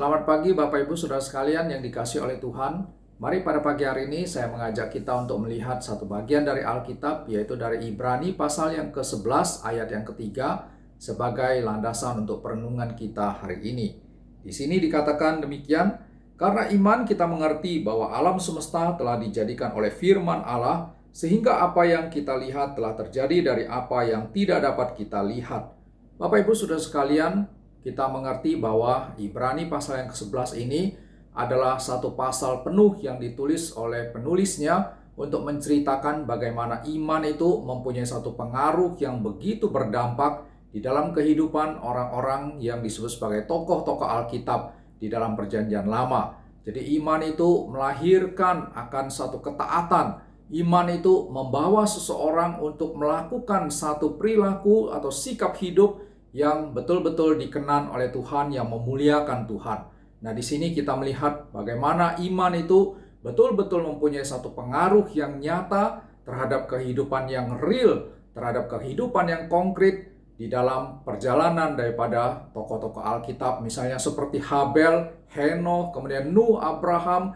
Selamat pagi Bapak Ibu Saudara sekalian yang dikasihi oleh Tuhan. Mari pada pagi hari ini saya mengajak kita untuk melihat satu bagian dari Alkitab, yaitu dari Ibrani pasal yang ke-11 ayat yang ketiga sebagai landasan untuk perenungan kita hari ini. Di sini dikatakan demikian, karena iman kita mengerti bahwa alam semesta telah dijadikan oleh firman Allah, sehingga apa yang kita lihat telah terjadi dari apa yang tidak dapat kita lihat. Bapak Ibu Saudara sekalian, kita mengerti bahwa Ibrani pasal yang ke-11 ini adalah satu pasal penuh yang ditulis oleh penulisnya untuk menceritakan bagaimana iman itu mempunyai satu pengaruh yang begitu berdampak di dalam kehidupan orang-orang yang disebut sebagai tokoh-tokoh Alkitab di dalam Perjanjian Lama. Jadi iman itu melahirkan akan satu ketaatan. Iman itu membawa seseorang untuk melakukan satu perilaku atau sikap hidup yang betul-betul dikenan oleh Tuhan, yang memuliakan Tuhan. Nah, di sini kita melihat bagaimana iman itu betul-betul mempunyai satu pengaruh yang nyata terhadap kehidupan yang real, terhadap kehidupan yang konkret di dalam perjalanan daripada tokoh-tokoh Alkitab, misalnya seperti Habel, Henokh, kemudian Nuh, Abraham,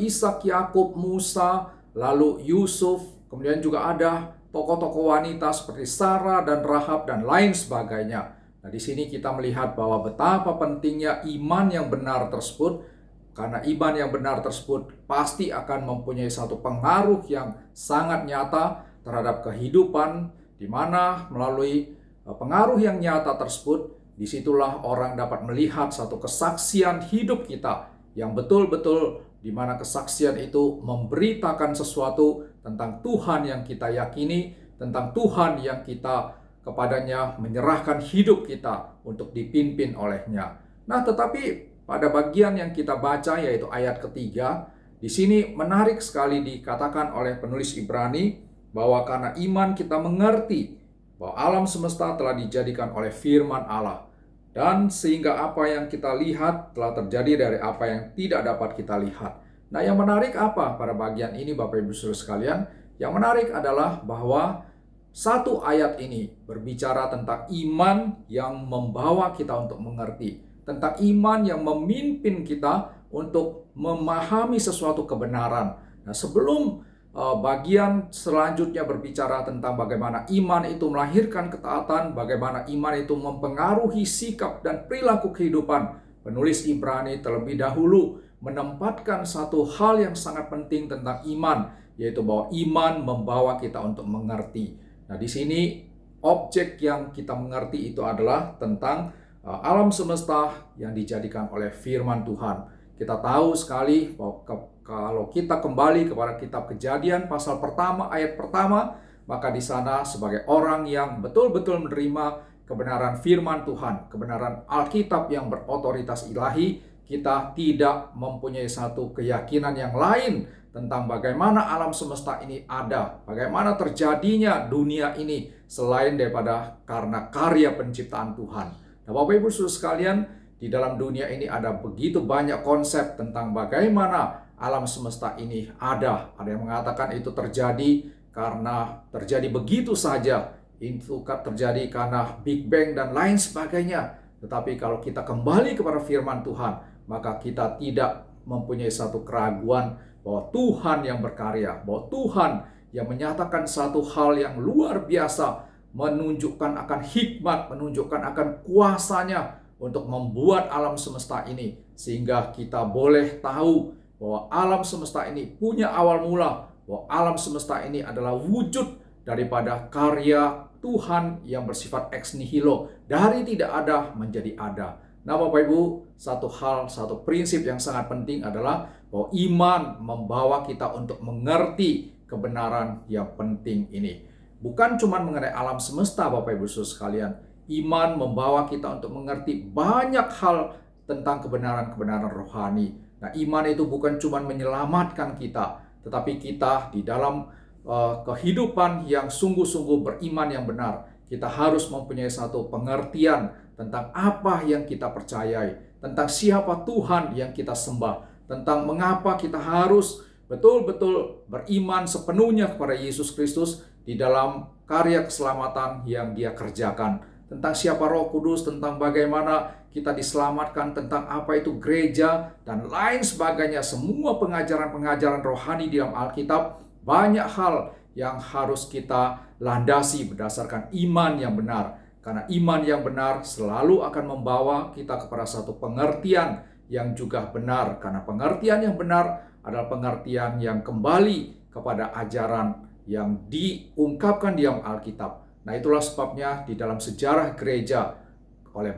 Ishak, Yakub, Musa, lalu Yusuf, kemudian juga ada tokoh-tokoh wanita seperti Sarah dan Rahab dan lain sebagainya. Nah, di sini kita melihat bahwa betapa pentingnya iman yang benar tersebut, karena iman yang benar tersebut pasti akan mempunyai satu pengaruh yang sangat nyata terhadap kehidupan, di mana melalui pengaruh yang nyata tersebut, disitulah orang dapat melihat satu kesaksian hidup kita yang betul-betul di mana kesaksian itu memberitakan sesuatu tentang Tuhan yang kita yakini, tentang Tuhan yang kita kepadanya menyerahkan hidup kita untuk dipimpin olehnya. Nah, tetapi pada bagian yang kita baca, yaitu ayat ketiga, di sini menarik sekali dikatakan oleh penulis Ibrani bahwa karena iman kita mengerti bahwa alam semesta telah dijadikan oleh firman Allah, dan sehingga apa yang kita lihat telah terjadi dari apa yang tidak dapat kita lihat. Nah, yang menarik apa pada bagian ini Bapak Ibu Saudara sekalian? Yang menarik adalah bahwa satu ayat ini berbicara tentang iman yang membawa kita untuk mengerti, tentang iman yang memimpin kita untuk memahami sesuatu kebenaran. Nah, sebelum bagian selanjutnya berbicara tentang bagaimana iman itu melahirkan ketaatan, bagaimana iman itu mempengaruhi sikap dan perilaku kehidupan, penulis Ibrani terlebih dahulu menempatkan satu hal yang sangat penting tentang iman, yaitu bahwa iman membawa kita untuk mengerti. Nah, di sini objek yang kita mengerti itu adalah tentang alam semesta yang dijadikan oleh firman Tuhan. Kita tahu sekali bahwa kalau kita kembali kepada kitab Kejadian pasal pertama, ayat pertama, maka di sana sebagai orang yang betul-betul menerima kebenaran firman Tuhan, kebenaran Alkitab yang berotoritas ilahi, kita tidak mempunyai satu keyakinan yang lain tentang bagaimana alam semesta ini ada, bagaimana terjadinya dunia ini selain daripada karena karya penciptaan Tuhan. Nah, Bapak Ibu Saudara sekalian, di dalam dunia ini ada begitu banyak konsep tentang bagaimana alam semesta ini ada. Ada yang mengatakan itu terjadi karena terjadi begitu saja, itu terjadi karena Big Bang dan lain sebagainya. Tetapi kalau kita kembali kepada firman Tuhan, maka kita tidak mempunyai satu keraguan bahwa Tuhan yang berkarya, bahwa Tuhan yang menyatakan satu hal yang luar biasa, menunjukkan akan hikmat, menunjukkan akan kuasanya untuk membuat alam semesta ini, sehingga kita boleh tahu bahwa alam semesta ini punya awal mula, bahwa alam semesta ini adalah wujud daripada karya Tuhan yang bersifat ex nihilo, dari tidak ada menjadi ada. Nah, Bapak Ibu, satu prinsip yang sangat penting adalah bahwa iman membawa kita untuk mengerti kebenaran yang penting ini. Bukan cuma mengenai alam semesta, Bapak Ibu Saudara sekalian. Iman membawa kita untuk mengerti banyak hal tentang kebenaran-kebenaran rohani. Nah, iman itu bukan cuma menyelamatkan kita, tetapi kita di dalam kehidupan yang sungguh-sungguh beriman yang benar, kita harus mempunyai satu pengertian tentang apa yang kita percayai, tentang siapa Tuhan yang kita sembah, tentang mengapa kita harus betul-betul beriman sepenuhnya kepada Yesus Kristus di dalam karya keselamatan yang Dia kerjakan, tentang siapa Roh Kudus, tentang bagaimana kita diselamatkan, tentang apa itu gereja, dan lain sebagainya. Semua pengajaran-pengajaran rohani di dalam Alkitab, banyak hal yang harus kita landasi berdasarkan iman yang benar. Karena iman yang benar selalu akan membawa kita kepada satu pengertian yang juga benar. Karena pengertian yang benar adalah pengertian yang kembali kepada ajaran yang diungkapkan di dalam Alkitab. Nah, itulah sebabnya di dalam sejarah gereja, oleh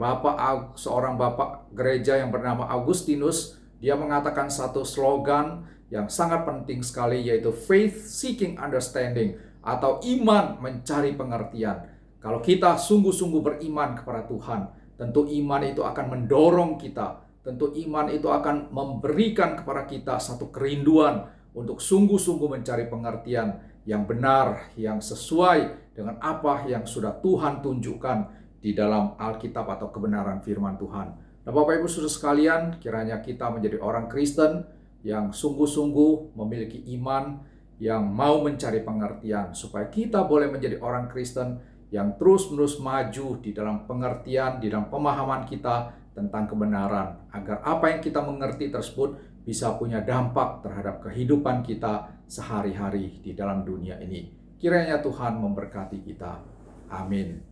seorang bapak gereja yang bernama Augustinus, dia mengatakan satu slogan yang sangat penting sekali, yaitu faith seeking understanding, atau iman mencari pengertian. Kalau kita sungguh-sungguh beriman kepada Tuhan, tentu iman itu akan mendorong kita, tentu iman itu akan memberikan kepada kita satu kerinduan untuk sungguh-sungguh mencari pengertian yang benar, yang sesuai dengan apa yang sudah Tuhan tunjukkan di dalam Alkitab atau kebenaran firman Tuhan. Nah, Bapak Ibu Saudara sekalian, kiranya kita menjadi orang Kristen yang sungguh-sungguh memiliki iman, yang mau mencari pengertian, supaya kita boleh menjadi orang Kristen yang terus-menerus maju di dalam pengertian, di dalam pemahaman kita tentang kebenaran, agar apa yang kita mengerti tersebut bisa punya dampak terhadap kehidupan kita sehari-hari di dalam dunia ini. Kiranya Tuhan memberkati kita. Amin.